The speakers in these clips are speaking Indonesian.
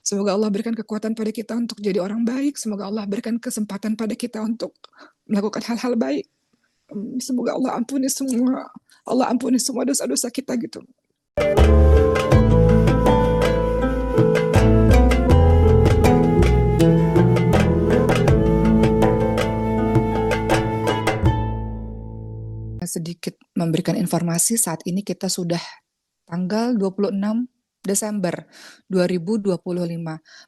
Semoga Allah berikan kekuatan pada kita untuk jadi orang baik. Semoga Allah berikan kesempatan pada kita untuk melakukan hal-hal baik. Semoga Allah ampuni semua dosa-dosa kita gitu. Sedikit memberikan informasi, saat ini kita sudah tanggal 26 Desember 2025.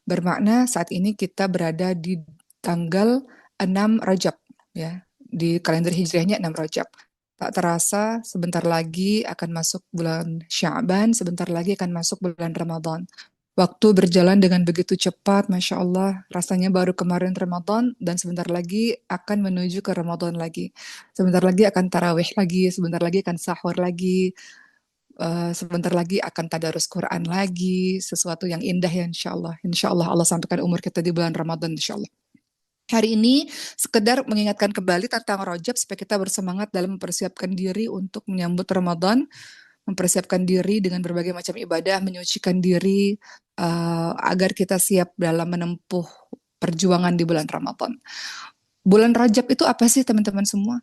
Bermakna saat ini kita berada di tanggal 6 Rajab ya. Di kalender Hijriahnya 6 Rajab. Tak terasa sebentar lagi akan masuk bulan Sya'ban, sebentar lagi akan masuk bulan Ramadan. Waktu berjalan dengan begitu cepat, Masya Allah, rasanya baru kemarin Ramadan dan sebentar lagi akan menuju ke Ramadan lagi. Sebentar lagi akan tarawih lagi, sebentar lagi akan sahur lagi, sebentar lagi akan tadarus Quran lagi, sesuatu yang indah ya insya Allah. Insya Allah Allah sampaikan umur kita di bulan Ramadan insya Allah. Hari ini sekedar mengingatkan kembali tentang Rajab supaya kita bersemangat dalam mempersiapkan diri untuk menyambut Ramadan, mempersiapkan diri dengan berbagai macam ibadah, menyucikan diri agar kita siap dalam menempuh perjuangan di bulan Ramadan. Bulan Rajab itu apa sih teman-teman semua?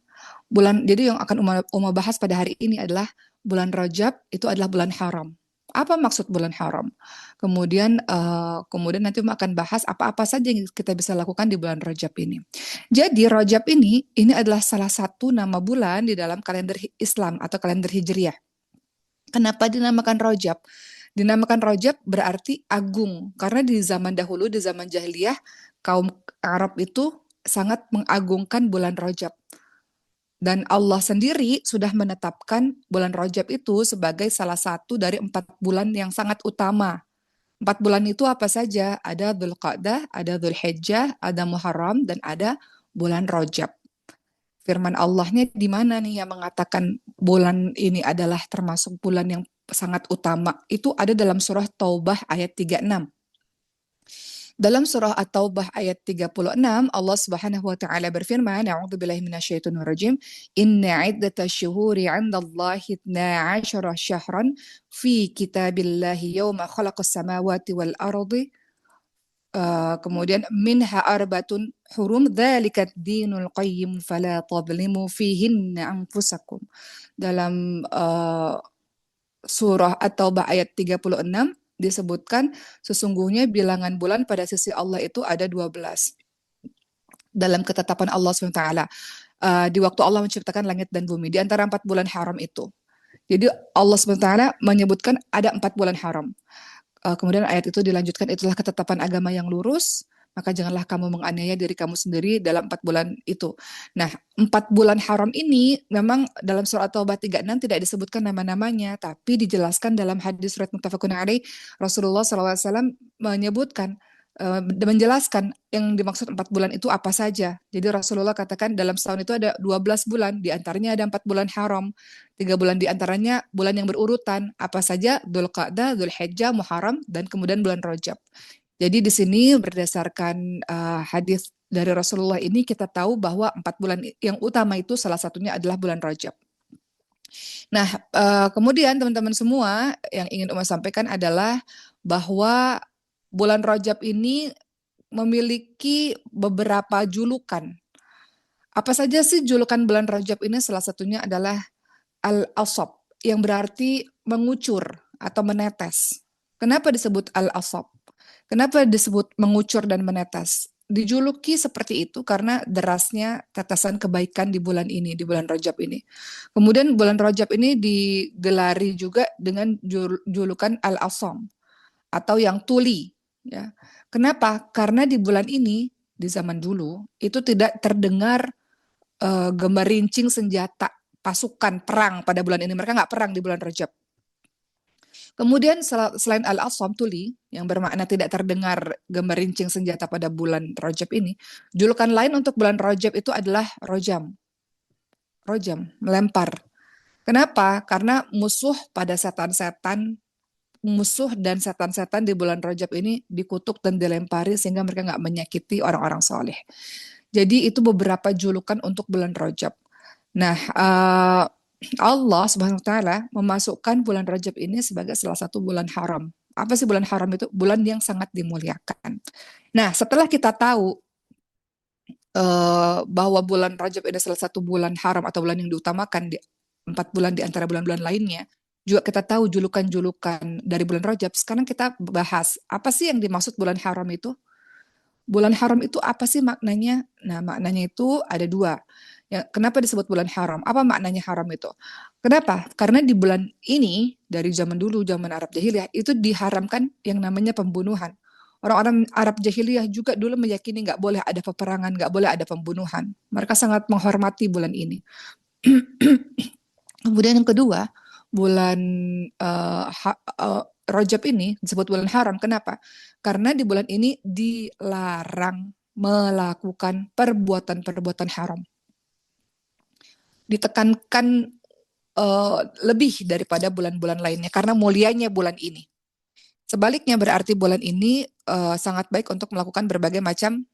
Jadi yang akan Uma bahas pada hari ini adalah bulan Rajab itu adalah bulan haram. Apa maksud bulan haram? Kemudian nanti Uma akan bahas apa-apa saja yang kita bisa lakukan di bulan Rajab ini. Jadi Rajab ini adalah salah satu nama bulan di dalam kalender Islam atau kalender Hijriah. Kenapa dinamakan Rajab? Dinamakan Rajab berarti agung, karena di zaman dahulu, di zaman jahiliyah, kaum Arab itu sangat mengagungkan bulan Rajab. Dan Allah sendiri sudah menetapkan bulan Rajab itu sebagai salah satu dari 4 bulan yang sangat utama. 4 bulan itu apa saja? Ada Dzulqa'dah, ada Dzulhijjah, ada Muharram, dan ada bulan Rajab. Firman Allahnya di mana nih yang mengatakan bulan ini adalah termasuk bulan yang sangat utama? Itu ada dalam surah Taubah ayat 36. Dalam surah At-Taubah ayat 36, Allah Subhanahu wa taala berfirman, A'udzubillahi minasyaitonir rajim, Inna 'iddatasy-syuhuri 'indallahi 12 syahran fi kitabillahi yauma khalaqas samawati wal ardi. Kemudian minha arbatun hurum dzalika ad-dinul qayyim fala tadhlimu fihinna anfusakum. Dalam surah At-Taubah ayat 36 disebutkan sesungguhnya bilangan bulan pada sisi Allah itu ada 12 dalam ketetapan Allah SWT. Di waktu Allah menciptakan langit dan bumi di antara 4 bulan haram itu. Jadi Allah SWT menyebutkan ada 4 bulan haram. Kemudian ayat itu dilanjutkan, itulah ketetapan agama yang lurus, maka janganlah kamu menganiaya diri kamu sendiri dalam 4 bulan itu. Nah, 4 bulan haram ini memang dalam surah Taubah 36 tidak disebutkan nama-namanya, tapi dijelaskan dalam hadis riwayat muttafaqun alaih, Rasulullah SAW menyebutkan, menjelaskan yang dimaksud 4 bulan itu apa saja. Jadi Rasulullah katakan dalam setahun itu ada 12 bulan, di antaranya ada 4 bulan haram. 3 bulan di antaranya bulan yang berurutan, apa saja? Dzulqa'dah, Dzulhijjah, Muharram, dan kemudian bulan Rajab. Jadi di sini berdasarkan hadis dari Rasulullah ini kita tahu bahwa 4 bulan yang utama itu salah satunya adalah bulan Rajab. Nah, kemudian teman-teman semua yang ingin Uma sampaikan adalah bahwa bulan Rajab ini memiliki beberapa julukan. Apa saja sih julukan bulan Rajab ini? Salah satunya adalah Al-Asab, yang berarti mengucur atau menetes. Kenapa disebut Al-Asab? Kenapa disebut mengucur dan menetes? Dijuluki seperti itu karena derasnya tetesan kebaikan di bulan ini, di bulan Rajab ini. Kemudian bulan Rajab ini digelari juga dengan julukan Al-Asam atau yang tuli. Ya. Kenapa? Karena di bulan ini, di zaman dulu, itu tidak terdengar gemerincing senjata pasukan perang pada bulan ini. Mereka nggak perang di bulan Rajab. Kemudian selain Al-Asam tuli, yang bermakna tidak terdengar gemerincing senjata pada bulan Rajab ini, julukan lain untuk bulan Rajab itu adalah Rojam. Rojam, melempar. Kenapa? Karena musuh pada setan-setan, musuh dan setan-setan di bulan Rajab ini dikutuk dan dilempari sehingga mereka nggak menyakiti orang-orang soleh. Jadi itu beberapa julukan untuk bulan Rajab. Nah, Allah Subhanahu wa taala memasukkan bulan Rajab ini sebagai salah satu bulan haram Apa sih bulan haram itu? Bulan yang sangat dimuliakan. Nah, setelah kita tahu bahwa bulan Rajab ini salah satu bulan haram atau bulan yang diutamakan di 4 bulan di antara bulan-bulan lainnya, juga kita tahu julukan-julukan dari bulan Rajab. Sekarang kita bahas apa sih yang dimaksud bulan haram itu? Bulan haram itu apa sih maknanya? Nah, maknanya itu ada dua. Ya, kenapa disebut bulan haram? Apa maknanya haram itu? Kenapa? Karena di bulan ini, dari zaman dulu, zaman Arab Jahiliyah, itu diharamkan yang namanya pembunuhan. Orang-orang Arab Jahiliyah juga dulu meyakini nggak boleh ada peperangan, nggak boleh ada pembunuhan. Mereka sangat menghormati bulan ini. Kemudian yang kedua, bulan Rajab ini disebut bulan haram. Kenapa? Karena di bulan ini dilarang melakukan perbuatan-perbuatan haram. Ditekankan lebih daripada bulan-bulan lainnya karena mulianya bulan ini. Sebaliknya berarti bulan ini sangat baik untuk melakukan berbagai macam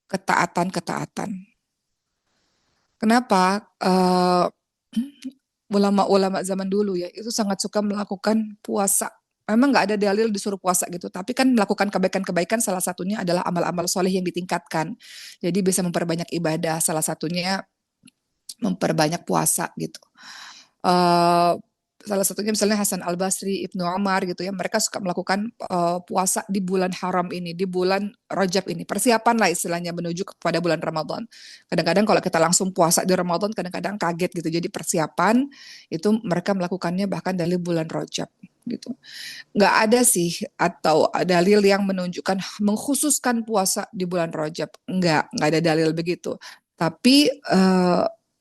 ketaatan-ketaatan. Kenapa? Ulama-ulama zaman dulu ya itu sangat suka melakukan puasa. Memang nggak ada dalil disuruh puasa gitu, tapi kan melakukan kebaikan-kebaikan salah satunya adalah amal-amal soleh yang ditingkatkan. Jadi bisa memperbanyak ibadah, salah satunya memperbanyak puasa gitu. Uh, Salah satunya misalnya Hasan Al Basri, Ibnu Umar gitu ya, mereka suka melakukan puasa di bulan haram ini, di bulan Rajab ini. Persiapan lah istilahnya menuju kepada bulan Ramadan. Kadang-kadang kalau kita langsung puasa di Ramadan, kadang-kadang kaget gitu. Jadi persiapan itu mereka melakukannya bahkan dari bulan Rajab gitu. Nggak ada sih atau dalil yang menunjukkan mengkhususkan puasa di bulan Rajab. Nggak ada dalil begitu. Tapi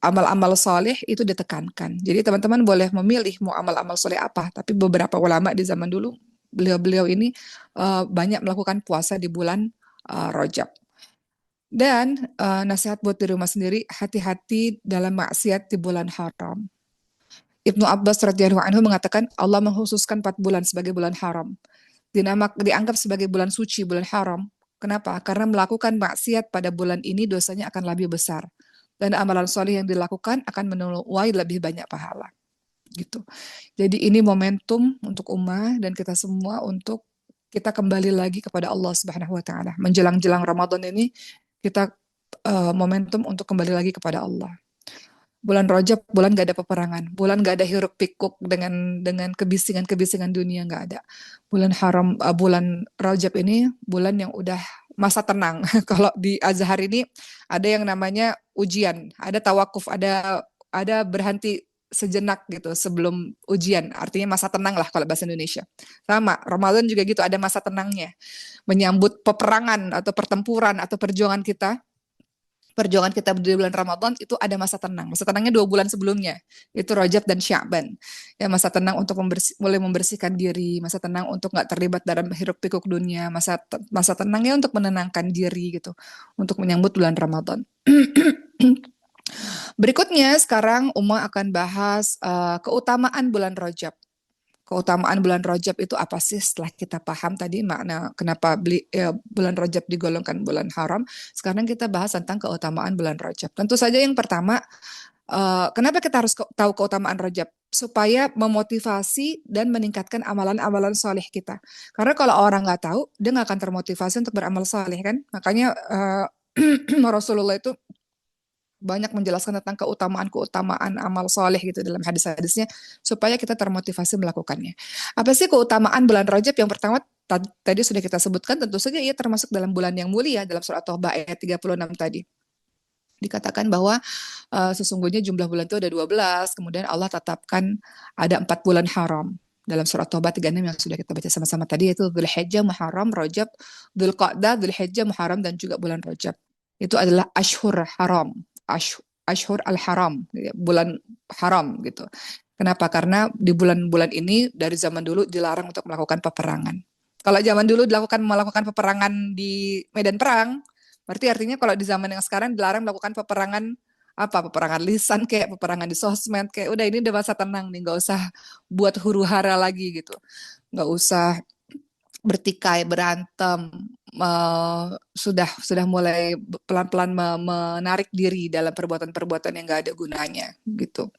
amal-amal soleh itu ditekankan. Jadi teman-teman boleh memilih mau amal-amal soleh apa. Tapi beberapa ulama di zaman dulu, beliau-beliau ini banyak melakukan puasa di bulan Rajab. Dan nasihat buat di rumah sendiri, hati-hati dalam maksiat di bulan haram. Ibnu Abbas radhiyallahu anhu mengatakan Allah mengkhususkan 4 bulan sebagai bulan haram. Dianggap sebagai bulan suci, bulan haram. Kenapa? Karena melakukan maksiat pada bulan ini dosanya akan lebih besar. Dan amalan soleh yang dilakukan akan menuai lebih banyak pahala. Gitu. Jadi ini momentum untuk ummah dan kita semua untuk kita kembali lagi kepada Allah Subhanahu wa taala. Menjelang-jelang Ramadan ini kita momentum untuk kembali lagi kepada Allah. Bulan Rajab, bulan gak ada peperangan, bulan gak ada hiruk pikuk dengan kebisingan-kebisingan dunia, gak ada. Bulan haram, bulan Rajab ini bulan yang udah masa tenang. Kalau di Azhar ini ada yang namanya ujian, ada tawakuf, ada berhenti sejenak gitu sebelum ujian, artinya masa tenang lah kalau bahasa Indonesia. Sama, Ramadan juga gitu, ada masa tenangnya, menyambut peperangan atau pertempuran atau perjuangan kita di bulan Ramadan itu ada masa tenang. Masa tenangnya 2 bulan sebelumnya. Itu Rajab dan Sya'ban. Ya, masa tenang untuk mulai membersihkan diri, masa tenang untuk nggak terlibat dalam hiruk pikuk dunia, masa tenangnya untuk menenangkan diri gitu, untuk menyambut bulan Ramadan. Berikutnya sekarang Uma akan bahas keutamaan bulan Rajab. Keutamaan bulan Rajab itu apa sih setelah kita paham tadi makna kenapa bulan Rajab digolongkan bulan haram. Sekarang kita bahas tentang keutamaan bulan Rajab. Tentu saja yang pertama, kenapa kita harus tahu keutamaan Rajab? Supaya memotivasi dan meningkatkan amalan-amalan soleh kita. Karena kalau orang nggak tahu, dia nggak akan termotivasi untuk beramal soleh kan. Makanya Rasulullah itu banyak menjelaskan tentang keutamaan-keutamaan amal soleh gitu dalam hadis-hadisnya supaya kita termotivasi melakukannya. Apa sih keutamaan bulan Rajab? Yang pertama tadi sudah kita sebutkan, tentu saja ia termasuk dalam bulan yang mulia dalam surat Taubah ayat 36 tadi. Dikatakan bahwa sesungguhnya jumlah bulan itu ada 12, kemudian Allah tetapkan ada 4 bulan haram. Dalam surat Taubah 36 yang sudah kita baca sama-sama tadi, yaitu Dzulhijjah, Muharram, Rajab, Dzulqa'dah, Dzulhijjah, Muharram, dan juga bulan Rajab. Itu adalah ashhur haram, ashhur al-haram, bulan haram gitu. Kenapa? Karena di bulan-bulan ini dari zaman dulu dilarang untuk melakukan peperangan. Kalau zaman dulu melakukan peperangan di medan perang, berarti artinya kalau di zaman yang sekarang dilarang melakukan peperangan peperangan lisan kayak peperangan di sosmed kayak udah ini udah masa tenang nih, nggak usah buat huru hara lagi gitu, nggak usah bertikai berantem sudah mulai pelan-pelan menarik diri dalam perbuatan-perbuatan yang nggak ada gunanya gitu.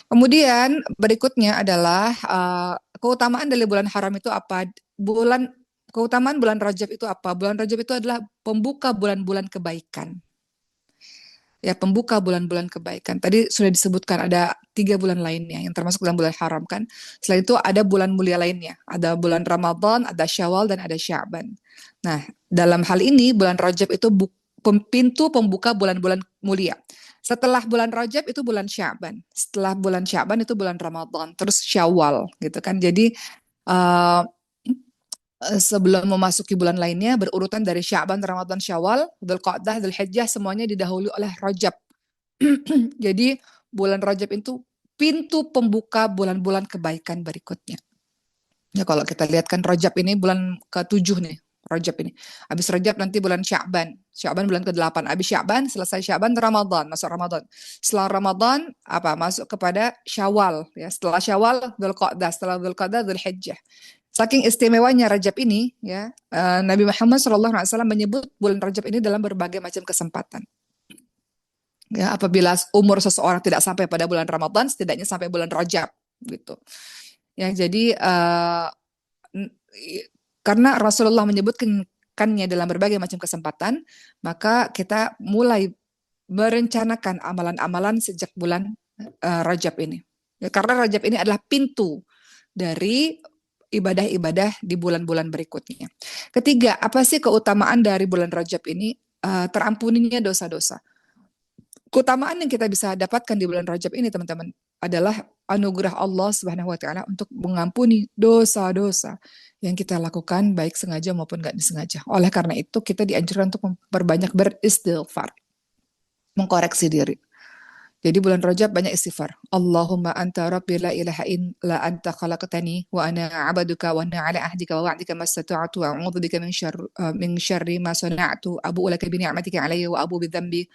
Kemudian berikutnya adalah keutamaan dari bulan haram itu apa? Keutamaan bulan Rajab itu apa? Bulan Rajab itu adalah pembuka bulan-bulan kebaikan. Ya, pembuka bulan-bulan kebaikan. Tadi sudah disebutkan ada 3 bulan lainnya yang termasuk dalam bulan haram kan. Selain itu ada bulan mulia lainnya. Ada bulan Ramadan, ada Syawal, dan ada Sya'ban. Nah, dalam hal ini bulan Rajab itu pintu pembuka bulan-bulan mulia. Setelah bulan Rajab itu bulan Sya'ban. Setelah bulan Sya'ban itu bulan Ramadan. Terus Syawal gitu kan. Jadi uh, sebelum memasuki bulan lainnya berurutan dari Sya'ban, Ramadan, Syawal, Dzulqa'dah, Dzulhijjah semuanya didahului oleh Rajab. Jadi bulan Rajab itu pintu pembuka bulan-bulan kebaikan berikutnya. Ya kalau kita lihat kan Rajab ini bulan ke-7 nih. Rajab ini. Habis Rajab nanti bulan Sya'ban. Sya'ban bulan ke-8. Habis Sya'ban, selesai Sya'ban Ramadan, masuk Ramadan. Setelah Ramadan masuk kepada Syawal ya. Setelah Syawal Dzulqa'dah, setelah Dzulqa'dah Dzulhijjah. Saking istimewanya Rajab ini, ya Nabi Muhammad SAW menyebut bulan Rajab ini dalam berbagai macam kesempatan. Ya, apabila umur seseorang tidak sampai pada bulan Ramadan, setidaknya sampai bulan Rajab, gitu. Ya, jadi karena Rasulullah menyebutkannya dalam berbagai macam kesempatan, maka kita mulai merencanakan amalan-amalan sejak bulan Rajab ini. Ya, karena Rajab ini adalah pintu dari ibadah-ibadah di bulan-bulan berikutnya. Ketiga, apa sih keutamaan dari bulan Rajab ini? Terampuninya dosa-dosa. Keutamaan yang kita bisa dapatkan di bulan Rajab ini, teman-teman, adalah anugerah Allah Subhanahu wa taala untuk mengampuni dosa-dosa yang kita lakukan baik sengaja maupun nggak disengaja. Oleh karena itu, kita dianjurkan untuk memperbanyak beristighfar, mengkoreksi diri. Jadi bulan Rajab banyak istighfar. Allahumma anta rabbi la ilaha illa anta khalaqtani wa ana 'abduka wa ana 'ala ahdika wa wa'dika mastata'tu wa a'udzu bika min syarri ma sana'tu abu'u laka bi ni'matika 'alayya wa abu'u bi dzambi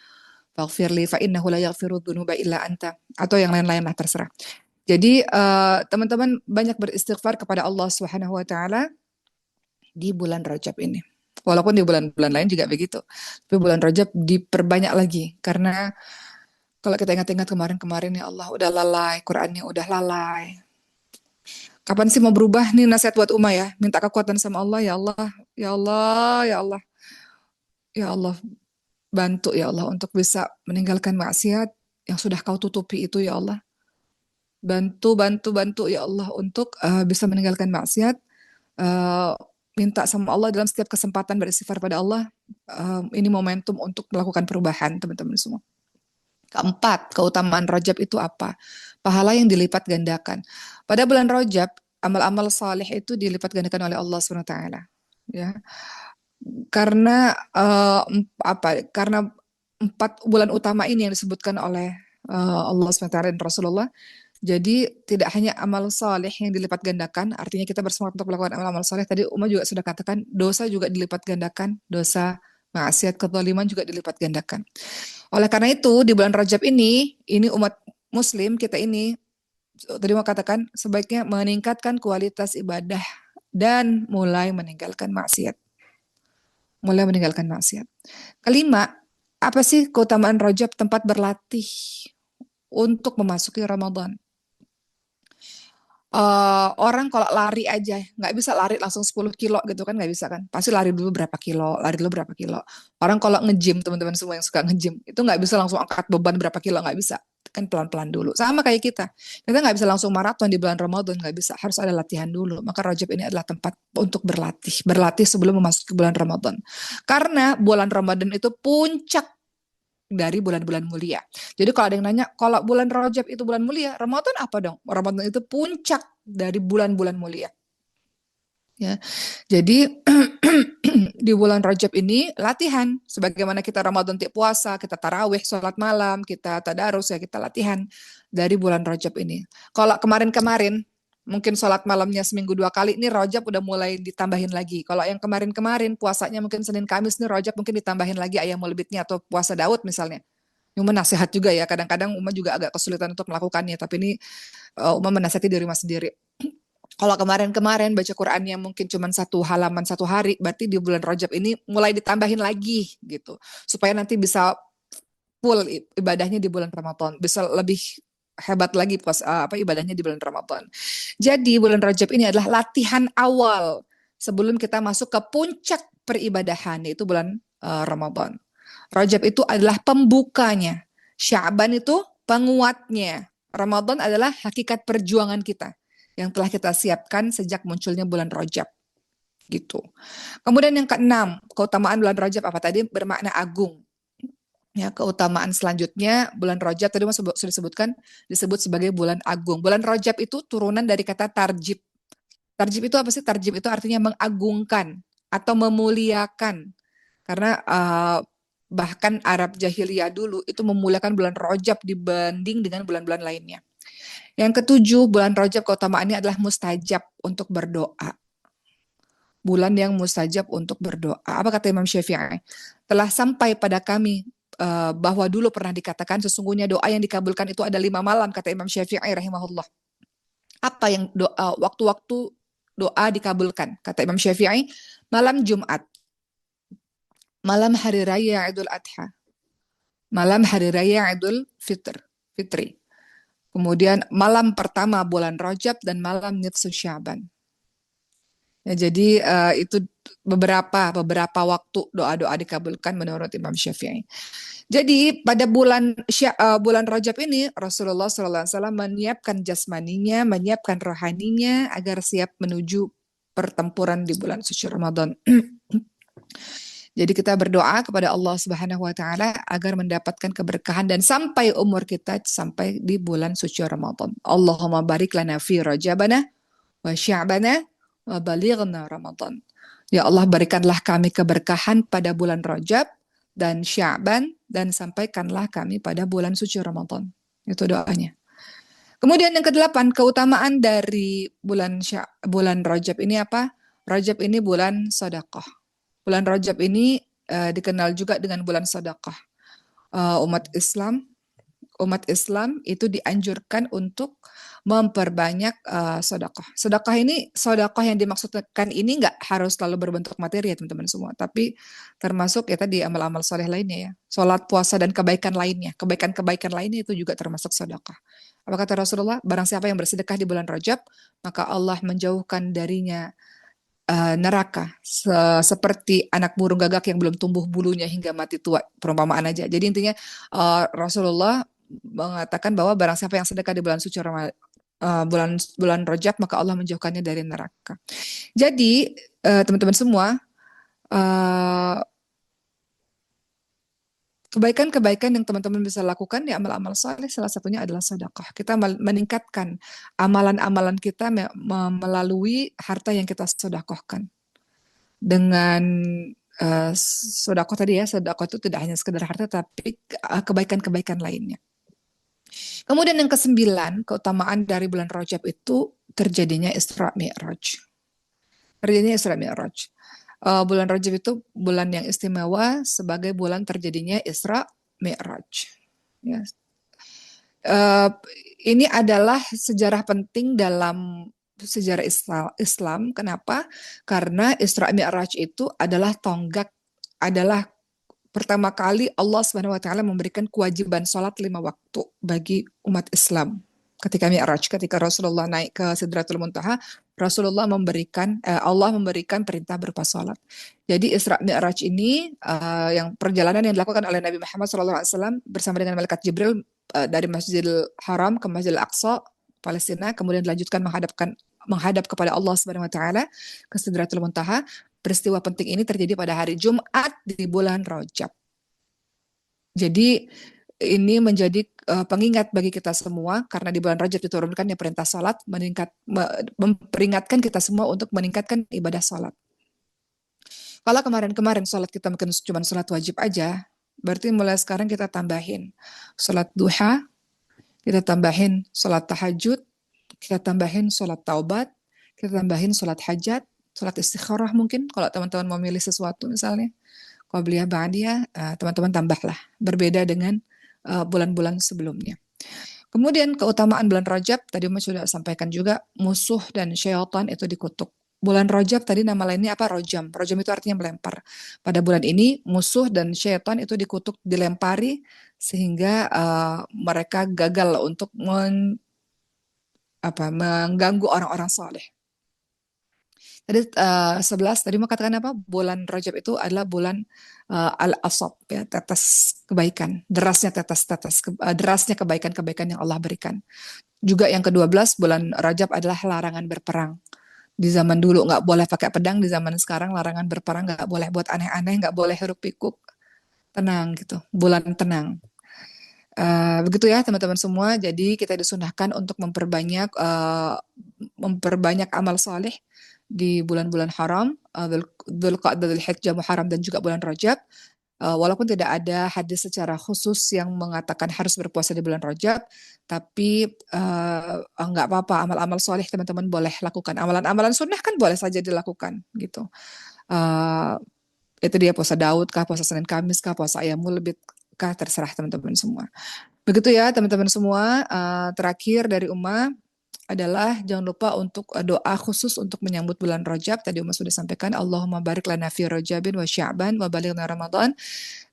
faghfir li fa innahu la yaghfiru dzunuba illa anta, atau yang lain-lain lah terserah. Jadi teman-teman banyak beristighfar kepada Allah Subhanahu wa taala di bulan Rajab ini. Walaupun di bulan-bulan lain juga begitu. Tapi bulan Rajab diperbanyak lagi karena kalau kita ingat-ingat kemarin-kemarin, ya Allah, udah lalai, Qurannya udah lalai. Kapan sih mau berubah nih nasihat buat Uma ya? Minta kekuatan sama Allah, ya Allah, ya Allah, ya Allah. Ya Allah, bantu ya Allah untuk bisa meninggalkan maksiat yang sudah kau tutupi itu ya Allah. Bantu, bantu, bantu ya Allah untuk bisa meninggalkan maksiat. Minta sama Allah dalam setiap kesempatan beristighfar pada Allah. Ini momentum untuk melakukan perubahan, teman-teman semua. Keempat, keutamaan Rajab itu apa? Pahala yang dilipat gandakan. Pada bulan Rajab, amal-amal saleh itu dilipat gandakan oleh Allah SWT. Ya, karena Karena 4 bulan utama ini yang disebutkan oleh Allah SWT dan Rasulullah. Jadi tidak hanya amal saleh yang dilipat gandakan, artinya kita bersemangat untuk melakukan amal-amal saleh. Tadi Uma juga sudah katakan, dosa juga dilipat gandakan, dosa maksiat kezaliman juga dilipat gandakan. Oleh karena itu, di bulan Rajab ini umat Muslim kita ini, tadi mau katakan, sebaiknya meningkatkan kualitas ibadah dan mulai meninggalkan maksiat. Kelima, apa sih keutamaan Rajab? Tempat berlatih untuk memasuki Ramadan. Orang kalau lari aja nggak bisa lari langsung 10 kilo gitu kan, nggak bisa kan, pasti lari dulu berapa kilo. Orang kalau nge-gym, teman-teman semua yang suka nge-gym itu nggak bisa langsung angkat beban berapa kilo, nggak bisa, kan pelan-pelan dulu. Sama kayak kita nggak bisa langsung maraton di bulan Ramadan, nggak bisa, harus ada latihan dulu. Maka Rajab ini adalah tempat untuk berlatih sebelum memasuki bulan Ramadan, karena bulan Ramadan itu puncak dari bulan-bulan mulia. Jadi kalau ada yang nanya, kalau bulan Rajab itu bulan mulia, Ramadan apa dong? Ramadan itu puncak dari bulan-bulan mulia. Ya, jadi di bulan Rajab ini latihan, sebagaimana kita Ramadan tiap puasa, kita tarawih, sholat malam, kita tadarus ya, kita latihan dari bulan Rajab ini. Kalau kemarin-kemarin mungkin sholat malamnya seminggu 2 kali, ini Rajab udah mulai ditambahin lagi. Kalau yang kemarin-kemarin puasanya mungkin Senin Kamis, nih Rajab mungkin ditambahin lagi ayam lebitnya atau puasa Daud misalnya. Uma nasihat juga ya, kadang-kadang Uma juga agak kesulitan untuk melakukannya, tapi ini Uma menasihati diri Uma sendiri. Kalau kemarin-kemarin baca Qurannya mungkin cuma satu halaman satu hari, berarti di bulan Rajab ini mulai ditambahin lagi gitu, supaya nanti bisa full ibadahnya di bulan Ramadan, bisa lebih hebat lagi pas ibadahnya di bulan Ramadan. Jadi bulan Rajab ini adalah latihan awal sebelum kita masuk ke puncak peribadahan, yaitu bulan Ramadan. Rajab itu adalah pembukanya, Sya'ban itu penguatnya, Ramadan adalah hakikat perjuangan kita yang telah kita siapkan sejak munculnya bulan Rajab gitu. Kemudian yang keenam, keutamaan bulan Rajab apa tadi? Bermakna agung. Ya, keutamaan selanjutnya bulan Rajab tadi sudah disebutkan, disebut sebagai bulan agung. Bulan Rajab itu turunan dari kata tarjib. Tarjib itu apa sih? Tarjib itu artinya mengagungkan atau memuliakan. Karena bahkan Arab jahiliyah dulu itu memuliakan bulan Rajab dibanding dengan bulan-bulan lainnya. Yang ketujuh, bulan Rajab keutamaannya adalah mustajab untuk berdoa. Bulan yang mustajab untuk berdoa. Apa kata Imam Syafi'i? Telah sampai pada kami bahwa dulu pernah dikatakan sesungguhnya doa yang dikabulkan itu ada 5 malam, kata Imam Syafi'i rahimahullah. Apa yang doa waktu-waktu doa dikabulkan? Kata Imam Syafi'i, malam Jumat, malam hari raya Idul Adha, malam hari raya Idul Fitri. Kemudian malam pertama bulan Rajab dan malam nisfu Sya'ban. Ya, jadi itu beberapa waktu doa-doa dikabulkan menurut Imam Syafi'i. Jadi pada bulan Rajab ini Rasulullah SAW menyiapkan jasmaninya, menyiapkan rohaninya agar siap menuju pertempuran di bulan suci Ramadan. Jadi kita berdoa kepada Allah Subhanahu wa taala agar mendapatkan keberkahan dan sampai umur kita sampai di bulan suci Ramadan. Allahumma barik lana fi Rajabana wa Sya'bana wa balighna Ramadan. Ya Allah, berikanlah kami keberkahan pada bulan Rajab dan Sya'ban dan sampaikanlah kami pada bulan suci Ramadan. Itu doanya. Kemudian yang kedelapan, keutamaan dari bulan Rajab ini apa? Rajab ini bulan sedekah. Bulan Rajab ini dikenal juga dengan bulan sedekah. Umat Islam itu dianjurkan untuk memperbanyak sedekah. Sedekah yang dimaksudkan ini nggak harus selalu berbentuk materi ya teman-teman semua, tapi termasuk ya tadi amal-amal soleh lainnya ya, sholat, puasa dan kebaikan lainnya, kebaikan-kebaikan lainnya itu juga termasuk sedekah. Apa kata Rasulullah? Barang siapa yang bersedekah di bulan Rajab, maka Allah menjauhkan darinya neraka seperti anak burung gagak yang belum tumbuh bulunya hingga mati tua, perumpamaan aja. Jadi intinya Rasulullah mengatakan bahwa barang siapa yang sedekah di bulan suci bulan Rajab maka Allah menjauhkannya dari neraka. Jadi teman-teman semua, kebaikan-kebaikan yang teman-teman bisa lakukan di amal-amal saleh salah satunya adalah sedekah. Kita meningkatkan amalan-amalan kita melalui harta yang kita sedekahkan. Dengan sedekah tadi ya, sedekah itu tidak hanya sekedar harta tapi kebaikan-kebaikan lainnya. Kemudian yang kesembilan, keutamaan dari bulan Rajab itu terjadinya Isra Mi'raj. Bulan Rajab itu bulan yang istimewa sebagai bulan terjadinya Isra Mi'raj. Ya. Ini adalah sejarah penting dalam sejarah Islam. Kenapa? Karena Isra Mi'raj itu adalah adalah pertama kali Allah Subhanahu wa taala memberikan kewajiban sholat 5 waktu bagi umat Islam. Ketika Mi'raj, ketika Rasulullah naik ke Sidratul Muntaha, Allah memberikan perintah berupa sholat. Jadi Isra Mi'raj ini yang perjalanan yang dilakukan oleh Nabi Muhammad SAW bersama dengan malaikat Jibril dari Masjidil Haram ke Masjidil Aqsa, Palestina, kemudian dilanjutkan menghadap kepada Allah Subhanahu wa taala ke Sidratul Muntaha. Peristiwa penting ini terjadi pada hari Jumat di bulan Rajab. Jadi ini menjadi pengingat bagi kita semua karena di bulan Rajab diturunkan perintah salat, memperingatkan kita semua untuk meningkatkan ibadah salat. Kalau kemarin salat kita mungkin cuma salat wajib aja, berarti mulai sekarang kita tambahin salat duha, kita tambahin salat tahajud, kita tambahin salat taubat, kita tambahin salat hajat, salat istikharah mungkin kalau teman-teman mau milih sesuatu misalnya qabliyah ba'diyah, teman-teman tambahlah berbeda dengan bulan-bulan sebelumnya. Kemudian keutamaan bulan Rajab, tadi Mas sudah sampaikan juga, musuh dan syaitan itu dikutuk. Bulan Rajab tadi nama lainnya apa? Rojam. Rojam itu artinya melempar. Pada bulan ini musuh dan syaitan itu dikutuk, dilempari sehingga mereka gagal untuk mengganggu orang-orang soleh. Tadi 11 tadi mau katakan apa? Bulan Rajab itu adalah bulan al-asab ya, tetes kebaikan, derasnya kebaikan-kebaikan yang Allah berikan. Juga yang ke-12 bulan Rajab adalah larangan berperang. Di zaman dulu nggak boleh pakai pedang, di zaman sekarang larangan berperang, nggak boleh buat aneh-aneh, nggak boleh hiruk pikuk, tenang gitu, bulan tenang. Begitu ya teman-teman semua. Jadi kita disunahkan untuk memperbanyak amal soleh di bulan-bulan haram, Dzulqa'dah, Dzulhijjah, Muharram dan juga bulan Rajab. Walaupun tidak ada hadis secara khusus yang mengatakan harus berpuasa di bulan Rajab, tapi nggak apa-apa, amal-amal soleh teman-teman boleh lakukan. Amalan-amalan sunnah kan boleh saja dilakukan gitu. Uh, itu dia puasa Daud kah, puasa Senin Kamis kah, puasa Ayyamul Bid kah, terserah teman-teman semua. Begitu ya teman-teman semua. Terakhir dari Uma adalah jangan lupa untuk doa khusus untuk menyambut bulan Rajab. Tadi Uma sudah sampaikan, Allahumma barik lana fi Rajabin wa Sya'ban wa balighna Ramadan.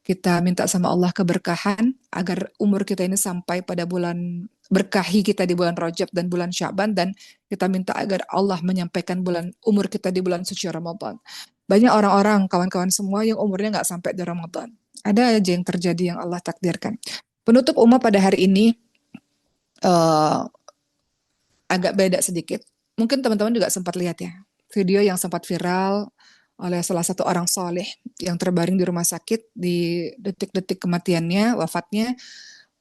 Kita minta sama Allah keberkahan agar umur kita ini sampai pada bulan berkahi kita di bulan Rajab dan bulan Sya'ban, dan kita minta agar Allah menyampaikan umur kita di bulan suci Ramadan. Banyak orang-orang, kawan-kawan semua yang umurnya nggak sampai di Ramadan. Ada aja yang terjadi yang Allah takdirkan. Penutup Uma pada hari ini uh, agak beda sedikit. Mungkin teman-teman juga sempat lihat ya, video yang sempat viral oleh salah satu orang soleh yang terbaring di rumah sakit di detik-detik kematiannya, wafatnya.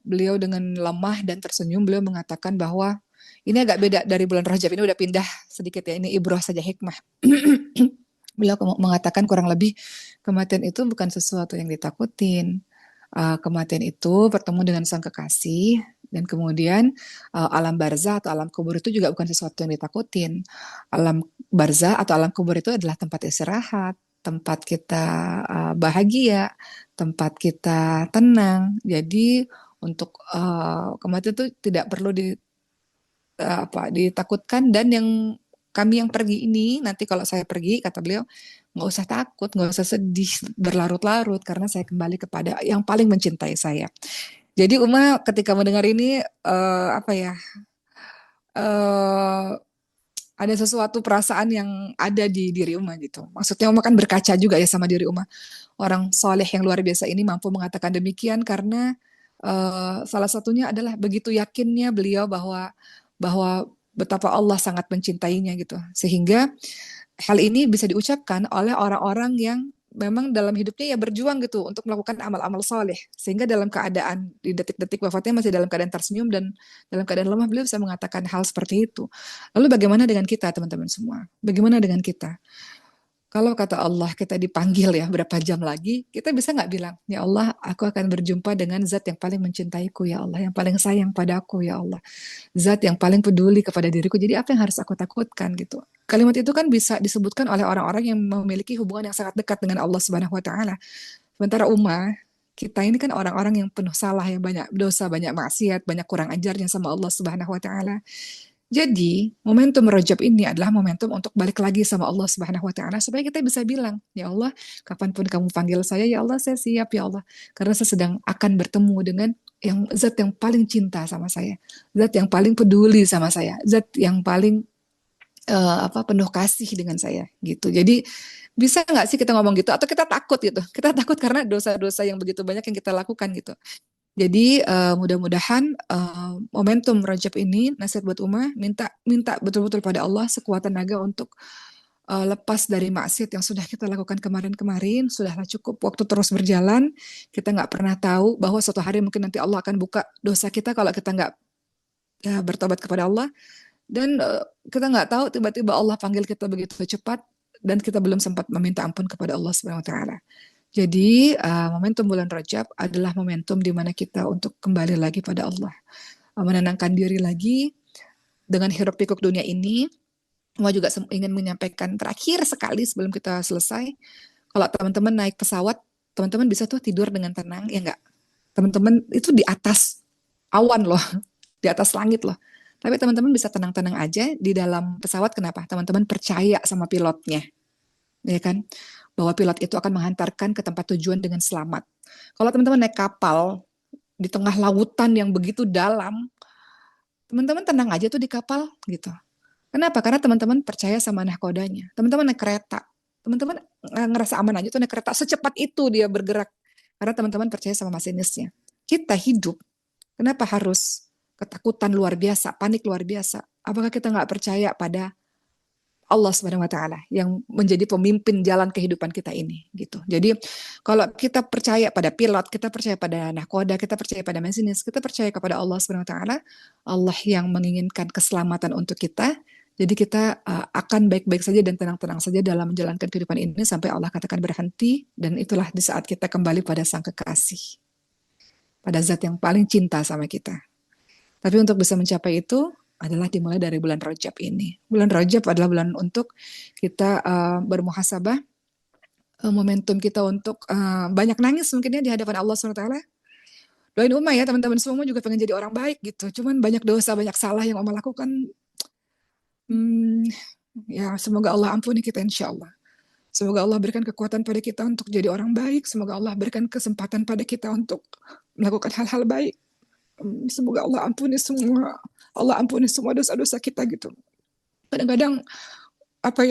Beliau dengan lemah dan tersenyum, beliau mengatakan bahwa ini agak beda dari bulan Rajab, ini udah pindah sedikit ya, ini ibrah saja, hikmah. Beliau mengatakan kurang lebih kematian itu bukan sesuatu yang ditakutin. Kematian itu bertemu dengan sang kekasih, dan kemudian alam barzah atau alam kubur itu juga bukan sesuatu yang ditakutin. Alam barzah atau alam kubur itu adalah tempat istirahat, tempat kita bahagia, tempat kita tenang. Jadi untuk kematian itu tidak perlu ditakutkan. Dan kami yang pergi ini, nanti kalau saya pergi, kata beliau, nggak usah takut, nggak usah sedih berlarut-larut, karena saya kembali kepada yang paling mencintai saya. Jadi Uma ketika mendengar ini, apa ya, uh, ada sesuatu perasaan yang ada di diri Uma gitu. Maksudnya Uma kan berkaca juga ya sama diri Uma. Orang soleh yang luar biasa ini mampu mengatakan demikian karena salah satunya adalah begitu yakinnya beliau bahwa betapa Allah sangat mencintainya gitu. Sehingga hal ini bisa diucapkan oleh orang-orang yang memang dalam hidupnya ya berjuang gitu untuk melakukan amal-amal soleh. Sehingga dalam keadaan di detik-detik wafatnya masih dalam keadaan tersenyum dan dalam keadaan lemah, beliau bisa mengatakan hal seperti itu. Lalu bagaimana dengan kita teman-teman semua? Bagaimana dengan kita? Kalau kata Allah kita dipanggil ya berapa jam lagi, kita bisa nggak bilang, ya Allah, aku akan berjumpa dengan zat yang paling mencintaiku ya Allah, yang paling sayang padaku ya Allah, zat yang paling peduli kepada diriku, jadi apa yang harus aku takutkan gitu. Kalimat itu kan bisa disebutkan oleh orang-orang yang memiliki hubungan yang sangat dekat dengan Allah Subhanahu wa taala. Sementara umat kita ini kan orang-orang yang penuh salah, yang banyak dosa, banyak maksiat, banyak kurang ajarnya sama Allah Subhanahu wa taala. Jadi, momentum Rajab ini adalah momentum untuk balik lagi sama Allah Subhanahu wa taala supaya kita bisa bilang, "Ya Allah, kapanpun kamu panggil saya, ya Allah, saya siap ya Allah, karena saya sedang akan bertemu dengan zat yang paling cinta sama saya, zat yang paling peduli sama saya, zat yang paling penuh kasih dengan saya." Gitu. Jadi, bisa nggak sih kita ngomong gitu? Atau kita takut gitu? Kita takut karena dosa-dosa yang begitu banyak yang kita lakukan gitu. Jadi mudah-mudahan momentum Rajab ini, nasihat buat Umah, minta betul-betul pada Allah sekuat tenaga untuk lepas dari maksiat yang sudah kita lakukan kemarin-kemarin. Sudahlah cukup, waktu terus berjalan. Kita nggak pernah tahu bahwa suatu hari mungkin nanti Allah akan buka dosa kita kalau kita nggak bertobat kepada Allah. Dan kita nggak tahu tiba-tiba Allah panggil kita begitu cepat dan kita belum sempat meminta ampun kepada Allah Subhanahu Wa Taala. Jadi momentum bulan Rajab adalah momentum di mana kita untuk kembali lagi pada Allah, menenangkan diri lagi dengan hiruk pikuk dunia ini. Mau juga ingin menyampaikan terakhir sekali sebelum kita selesai, kalau teman-teman naik pesawat, teman-teman bisa tuh tidur dengan tenang, ya nggak? Teman-teman itu di atas awan loh, di atas langit loh. Tapi teman-teman bisa tenang-tenang aja di dalam pesawat. Kenapa? Teman-teman percaya sama pilotnya, ya kan? Bahwa pilot itu akan menghantarkan ke tempat tujuan dengan selamat. Kalau teman-teman naik kapal di tengah lautan yang begitu dalam, teman-teman tenang aja tuh di kapal gitu. Kenapa? Karena teman-teman percaya sama nahkodanya. Teman-teman naik kereta, teman-teman ngerasa aman aja tuh naik kereta. Secepat itu dia bergerak. Karena teman-teman percaya sama masinisnya. Kita hidup, kenapa harus ketakutan luar biasa, panik luar biasa? Apakah kita nggak percaya pada Allah Subhanahu wa taala yang menjadi pemimpin jalan kehidupan kita ini gitu. Jadi kalau kita percaya pada pilot, kita percaya pada nahkoda, kita percaya pada masinis, kita percaya kepada Allah Subhanahu wa taala, Allah yang menginginkan keselamatan untuk kita. Jadi kita akan baik-baik saja dan tenang-tenang saja dalam menjalankan kehidupan ini sampai Allah katakan berhenti, dan itulah di saat kita kembali pada Sang Kekasih, pada zat yang paling cinta sama kita. Tapi untuk bisa mencapai itu adalah dimulai dari bulan Rajab ini. Bulan Rajab adalah bulan untuk kita bermuhasabah, momentum kita untuk banyak nangis mungkin ya di hadapan Allah SWT. Doain Uma ya teman-teman semua juga pengen jadi orang baik gitu. Cuman banyak dosa, banyak salah yang Uma lakukan. Ya semoga Allah ampuni kita insya Allah. Semoga Allah berikan kekuatan pada kita untuk jadi orang baik. Semoga Allah berikan kesempatan pada kita untuk melakukan hal-hal baik. Semoga Allah ampuni semua dosa-dosa kita gitu. Kadang-kadang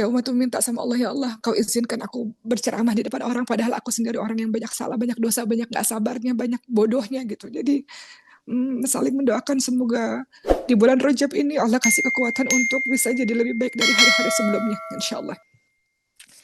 umat tuh minta sama Allah, ya Allah, kau izinkan aku berceramah di depan orang, padahal aku sendiri orang yang banyak salah, banyak dosa, banyak gak sabarnya, banyak bodohnya gitu. Jadi saling mendoakan semoga di bulan Rajab ini Allah kasih kekuatan untuk bisa jadi lebih baik dari hari-hari sebelumnya, insya Allah.